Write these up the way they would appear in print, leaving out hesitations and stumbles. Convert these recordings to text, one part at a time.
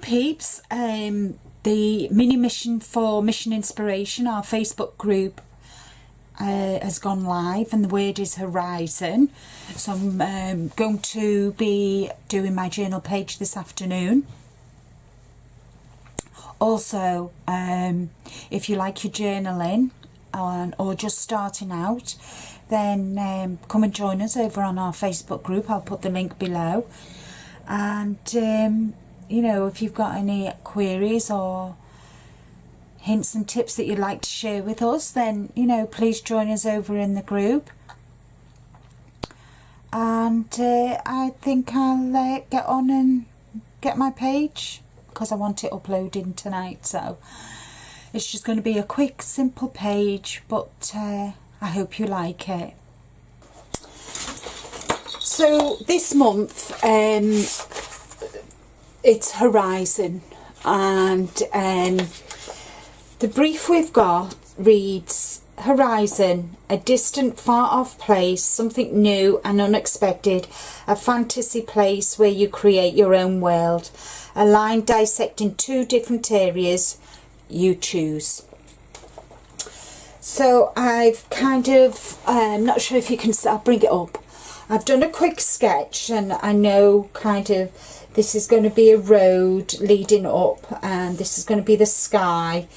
peeps, the mini mission for Mission Inspiration, our Facebook group, has gone live, and the word is Horizon. So I'm going to be doing my journal page this afternoon. Also, if you like your journaling or just starting out, then come and join us over on our Facebook group. I'll put the link below. And you know, if you've got any queries or hints and tips that you'd like to share with us, then, you know, please join us over in the group. And I think I'll get on and get my page, because I want it uploading tonight. So it's just going to be a quick, simple page, but I hope you like it. So this month, it's Horizon, and the brief we've got reads: Horizon, a distant, far-off place, something new and unexpected, a fantasy place where you create your own world, a line dissecting two different areas, you choose. So I've kind of, I'm not sure if you can, I'll bring it up. I've done a quick sketch, and I know kind of this is going to be a road leading up, and this is going to be the sky,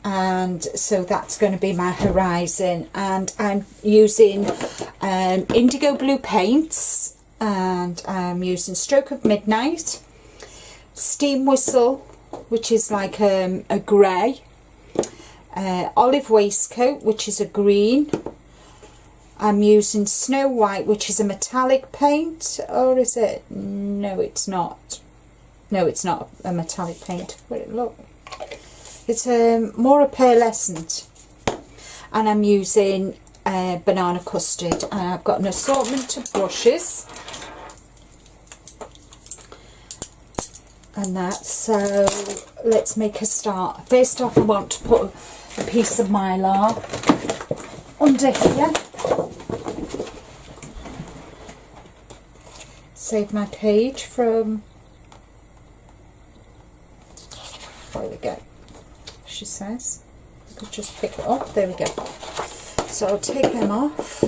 and so that's going to be my horizon. And I'm using indigo blue paints, and I'm using Stroke of Midnight, Steam Whistle, which is like a grey, Olive Waistcoat, which is a green. I'm using Snow White, which is a metallic paint, or is it? No, it's not. No, it's not a metallic paint. Look, it's more a pearlescent. And I'm using banana custard, and I've got an assortment of brushes. And that, so let's make a start. First off, I want to put a piece of Mylar under here. Save my page from, there we go, she says. I could just pick it up, there we go. So I'll take them off,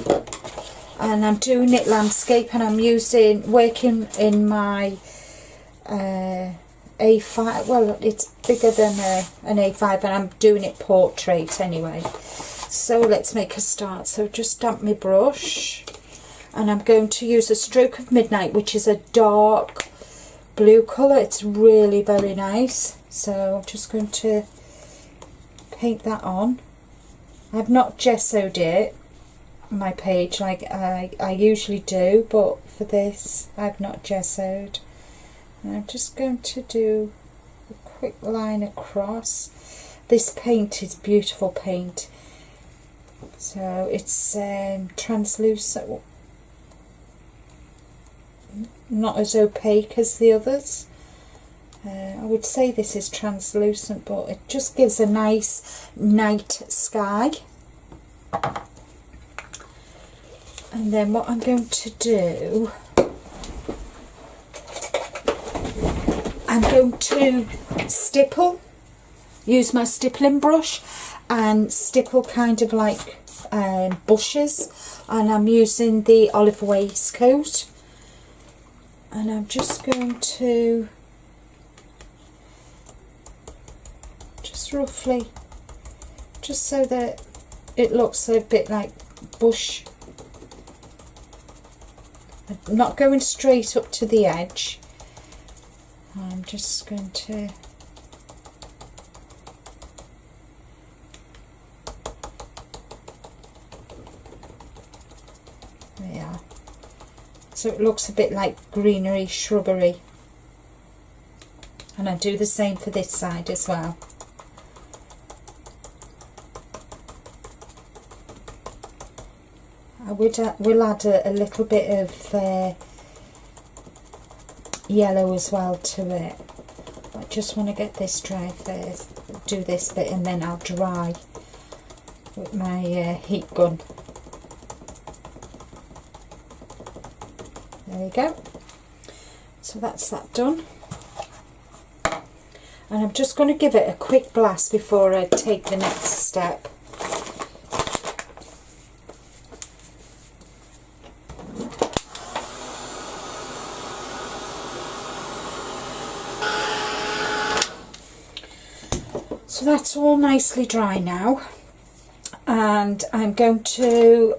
and I'm doing it landscape, and I'm working in my A5, well, it's bigger than an A5, and I'm doing it portrait anyway. So let's make a start. So just damp my brush, and I'm going to use a Stroke of Midnight, which is a dark blue colour. It's really very nice. So I'm just going to paint that on. I've not gessoed it, my page, like I usually do, but for this I've not gessoed. And I'm just going to do a quick line across. This paint is beautiful paint. So it's translucent, not as opaque as the others. I would say this is translucent, but it just gives a nice night sky. And then what I'm going to do, I'm going to stipple, use my stippling brush and stipple kind of like bushes, and I'm using the Olive Waistcoat, and I'm just going to just roughly, just so that it looks a bit like bush. I'm not going straight up to the edge. I'm just going to there we are. So it looks a bit like greenery, shrubbery. And I do the same for this side as well. I will add a little bit of yellow as well to it. I just want to get this dry first, do this bit, and then I'll dry with my heat gun. There we go. So that's that done. And I'm just going to give it a quick blast before I take the next step. So that's all nicely dry now, and I'm going to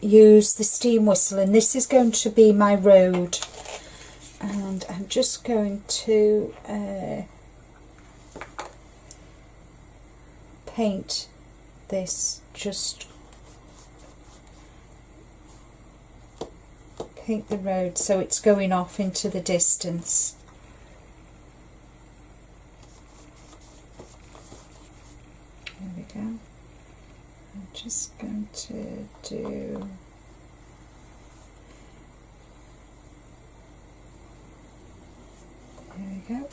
use the steam whistle, and this is going to be my road, and I'm just going to paint this, just paint the road so it's going off into the distance. There we go. I'm just going to do there we go.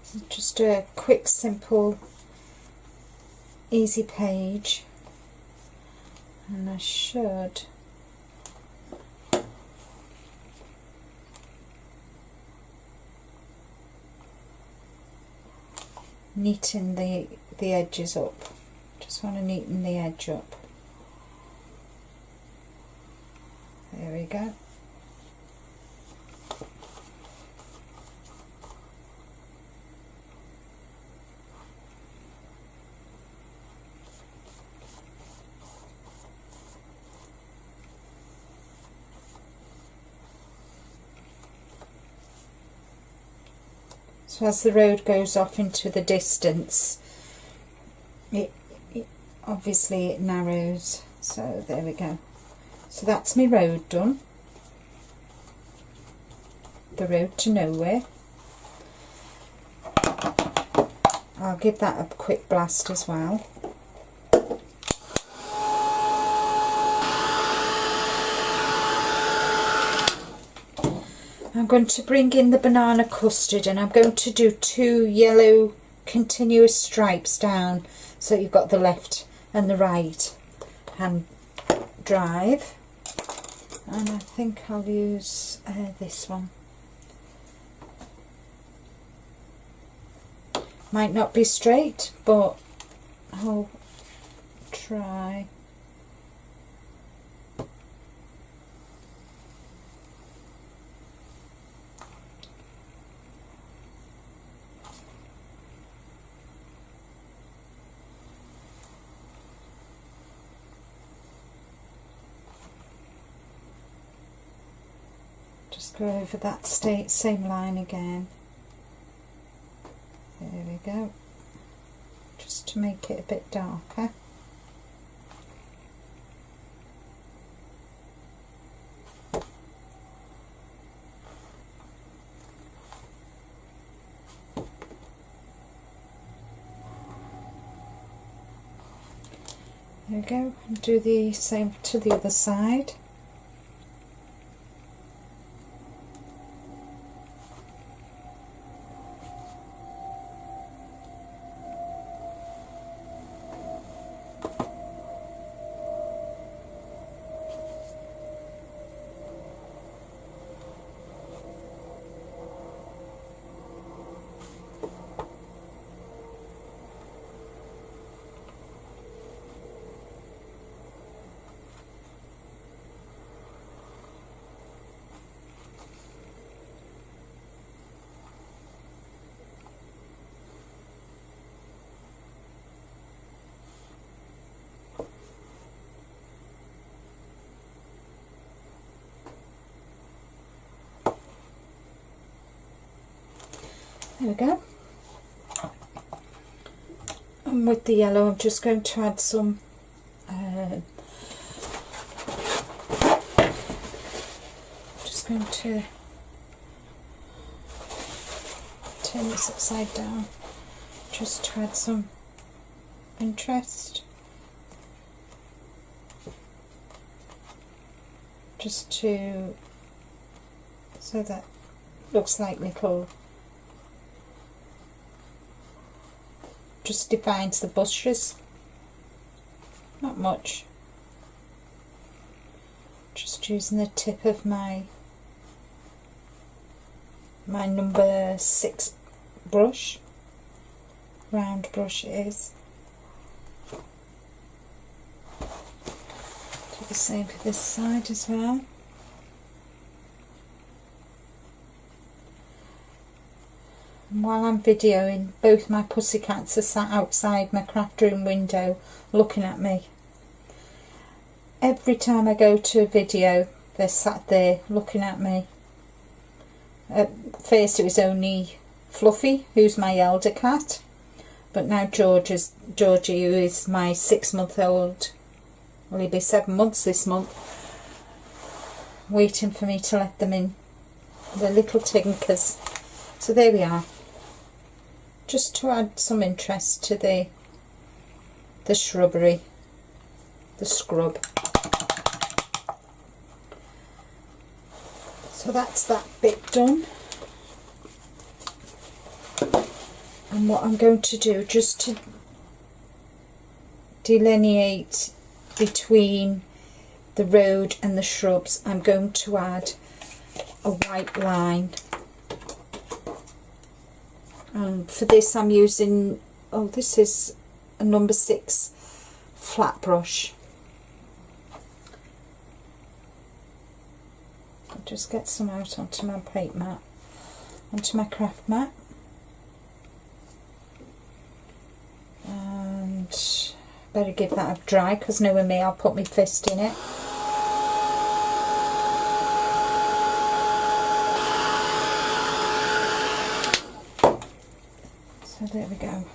So just a quick, simple, easy page, and I should neaten the edges up. Just want to neaten the edge up. There we go. So as the road goes off into the distance, it obviously it narrows. So there we go. So that's my road done. The road to nowhere. I'll give that a quick blast as well. I'm going to bring in the banana custard, and I'm going to do 2 yellow continuous stripes down, so you've got the left and the right hand drive, and I think I'll use this one. Might not be straight, but I'll try. Just go over that same line again. There we go. Just to make it a bit darker. There we go, and do the same to the other side. There we go. And with the yellow, I'm just going to add some just going to turn this upside down just to add some interest, just to so that looks like little, just defines the bushes, not much. Just using the tip of my number 6 brush, round brush it is. Do the same for this side as well. And while I'm videoing, both my pussycats are sat outside my craft room window looking at me. Every time I go to a video, they're sat there looking at me. At first it was only Fluffy, who's my elder cat, but now Georgie, who is my 6-month-old, well, he'll be 7 months this month, waiting for me to let them in. The little tinkers. So there we are. Just to add some interest to the shrubbery, the scrub. So that's that bit done. And what I'm going to do, just to delineate between the road and the shrubs, I'm going to add a white line. And for this I'm using, this is a number 6 flat brush. I'll just get some out onto my paint mat, onto my craft mat. And better give that a dry, because knowing me, I'll put my fist in it. So there we go.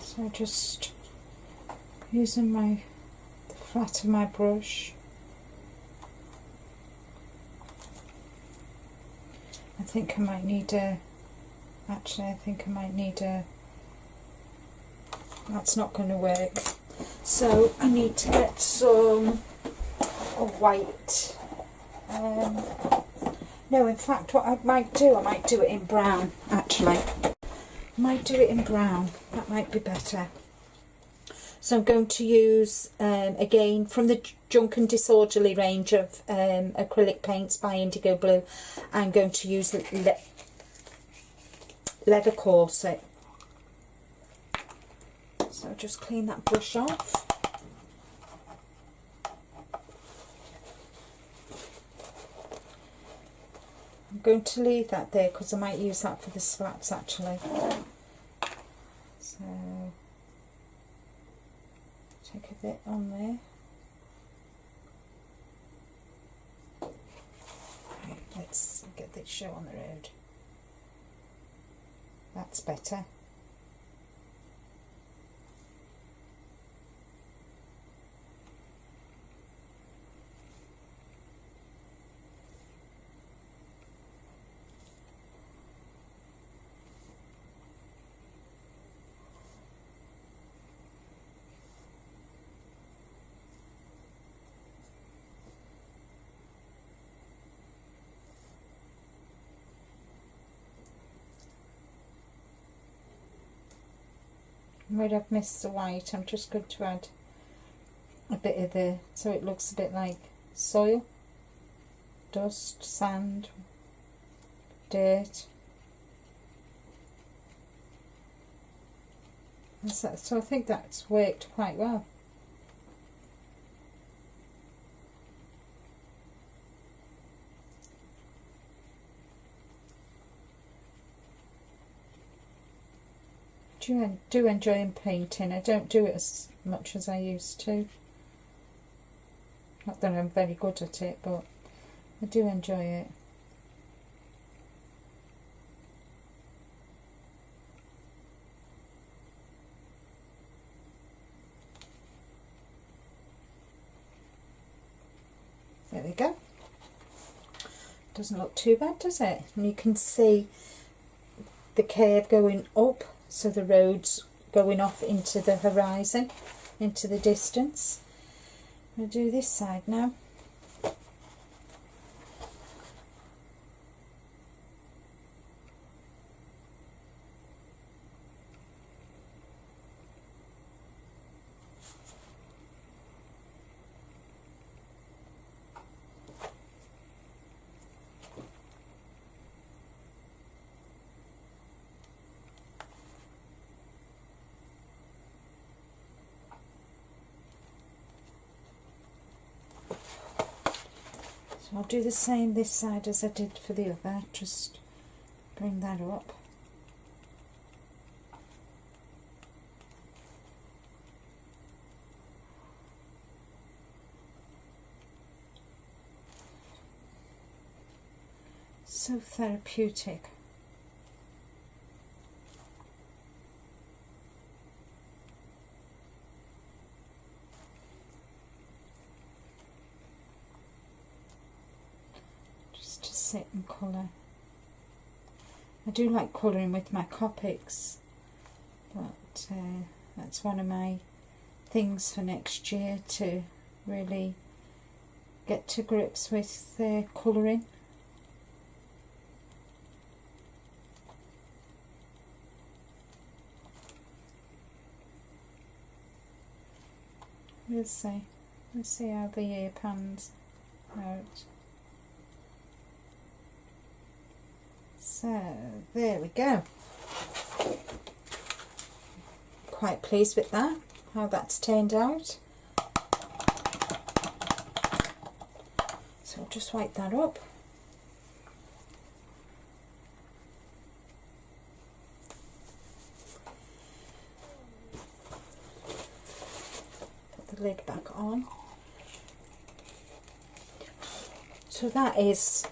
So just using the flat of my brush. I think I might need that's not going to work. So I need to get some white. No, in fact, what I might do it in brown, actually. I might do it in brown. That might be better. So I'm going to use, again, from the Junk and Disorderly range of acrylic paints by Indigo Blue, I'm going to use the Leather Corset. So just clean that brush off. I'm going to leave that there because I might use that for the slats actually. So take a bit on there. Right, let's get this show on the road. That's better. Where I've missed the white, I'm just going to add a bit of so it looks a bit like soil, dust, sand, dirt. So I think that's worked quite well. I do enjoy painting. I don't do it as much as I used to. Not that I'm very good at it, but I do enjoy it. There we go. Doesn't look too bad, does it? And you can see the curve going up. So the road's going off into the horizon, into the distance. I'm going to do this side now. So I'll do the same this side as I did for the other, just bring that up. So therapeutic. Just to sit and colour. I do like colouring with my Copics, but that's one of my things for next year, to really get to grips with colouring. We'll see. Let's see how the year pans out. So there we go. Quite pleased with that, how that's turned out. So I'll just wipe that up. Put the lid back on. So that is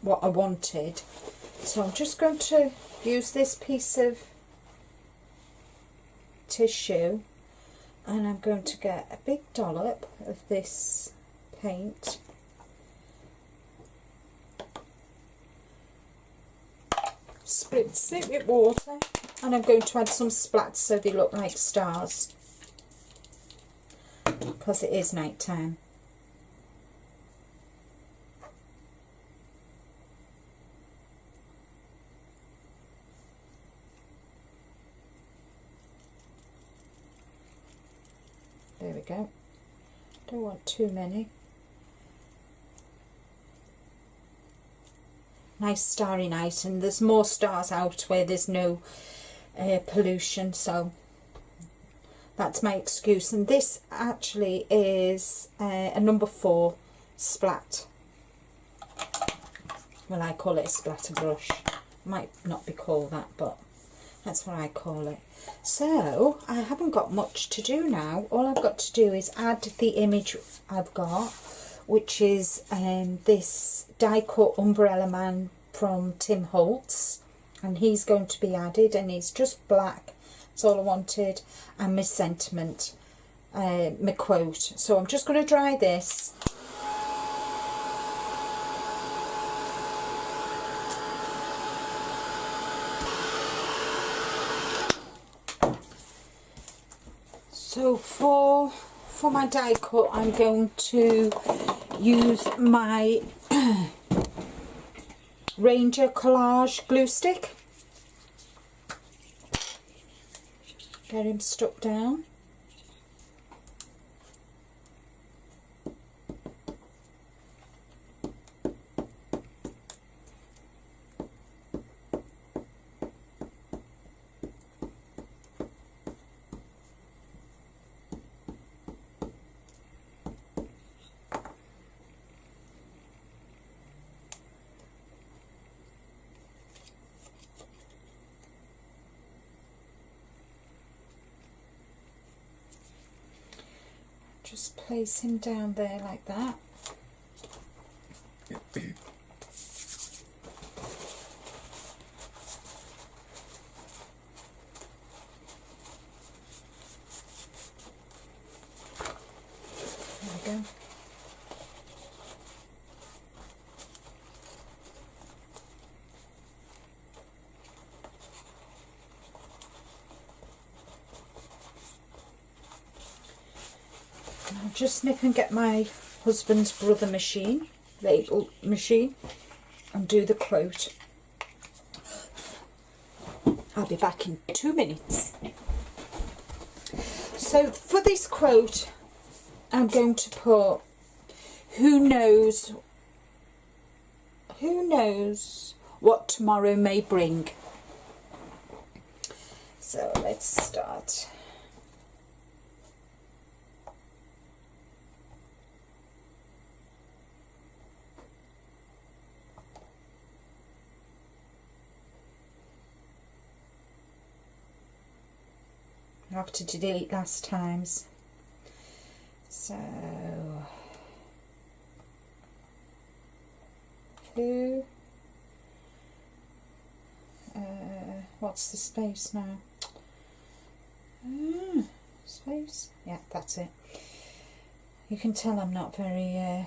what I wanted. So I'm just going to use this piece of tissue, and I'm going to get a big dollop of this paint, spritz it with water, and I'm going to add some splats so they look like stars, because it is night time. There we go. Don't want too many. Nice starry night, and there's more stars out where there's no pollution, so that's my excuse. And this actually is a number 4 splat. Well, I call it a splatter brush. Might not be called that, but that's what I call it. So I haven't got much to do now. All I've got to do is add the image I've got, which is this die cut Umbrella Man from Tim Holtz, and he's going to be added, and he's just black. That's all I wanted, and my sentiment, my quote. So I'm just going to dry this. So for my die cut, I'm going to use my Ranger Collage glue stick. Get him stuck down. Just place him down there like that. There we go. I'll just snip and get my husband's brother machine, label machine, and do the quote. I'll be back in 2 minutes. So for this quote, I'm going to put, who knows what tomorrow may bring. So let's start. have to delete last time's. So who, what's the space now? Space, yeah, that's it. You can tell I'm not very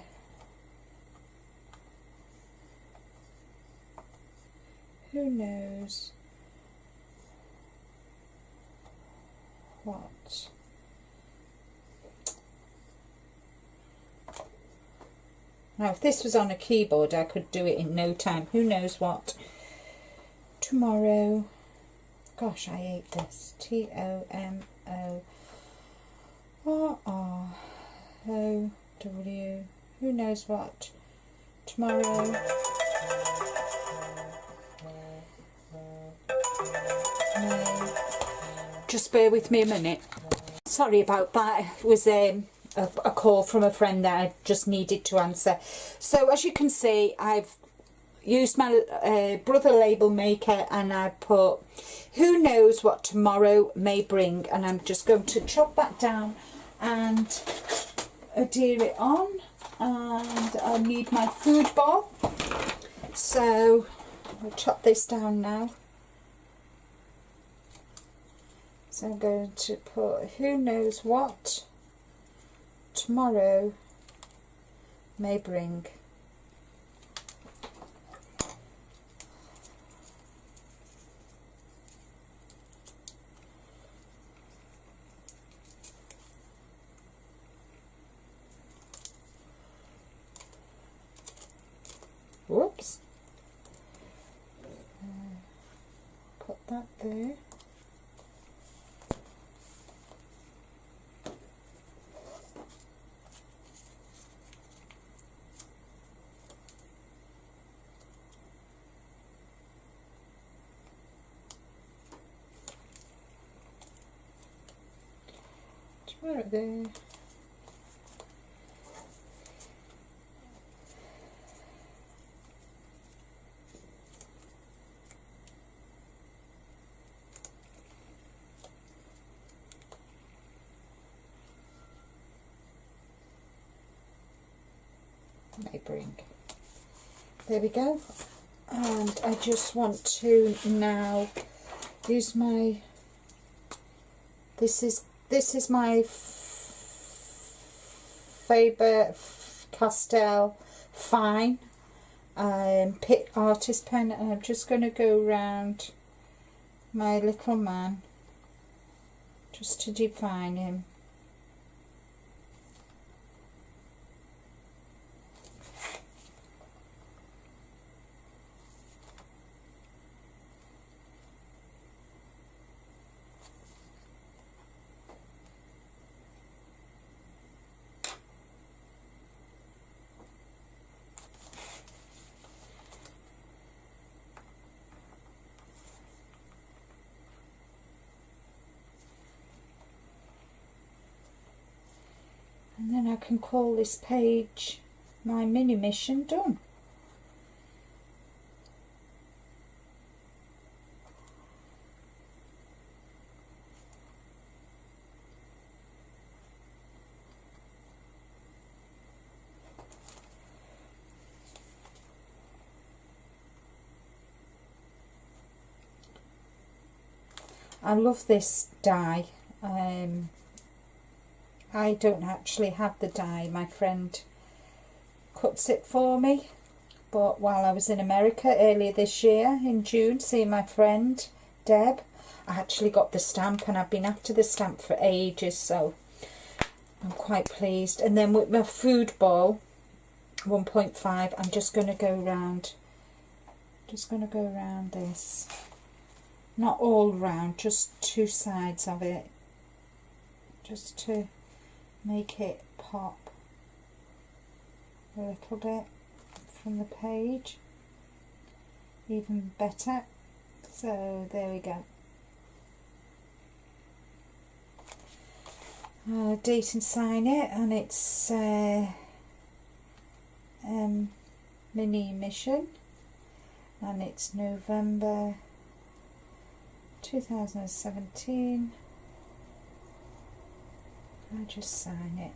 who knows what. Now if this was on a keyboard I could do it in no time. Who knows what tomorrow. Gosh, I hate this. TOMORROW. Who knows what tomorrow. No. Just bear with me a minute. Sorry about that. It was a call from a friend that I just needed to answer. So as you can see, I've used my Brother label maker and I put who knows what tomorrow may bring, and I'm just going to chop that down and adhere it on. And I need my food ball, so I'll chop this down now. So I'm going to put who knows what tomorrow may bring. Whoops. Put that there. Right there. May bring. There we go. And I just want to now use my, this is my Faber-Castell Fine Pitt Artist Pen, and I'm just going to go around my little man just to define him. And then I can call this page my mini mission done. I love this die. I don't actually have the die, my friend cuts it for me, but while I was in America earlier this year in June seeing my friend Deb, I actually got the stamp, and I've been after the stamp for ages, so I'm quite pleased. And then with my food ball 1.5, I'm just going to go round, this, not all round, just two sides of it, just to make it pop a little bit from the page, even better. So there we go. Date and sign it, and it's mini mission, and it's November 2017. I just sign it.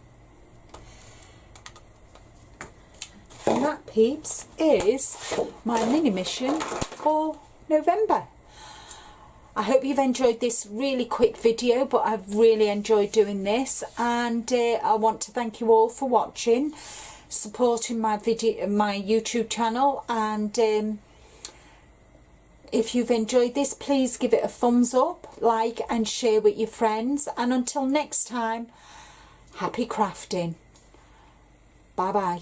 And that, peeps, is my mini mission for November. I hope you've enjoyed this really quick video, but I've really enjoyed doing this, and I want to thank you all for watching, supporting my YouTube channel, and if you've enjoyed this, please give it a thumbs up, like and share with your friends, and until next time, happy crafting. Bye bye.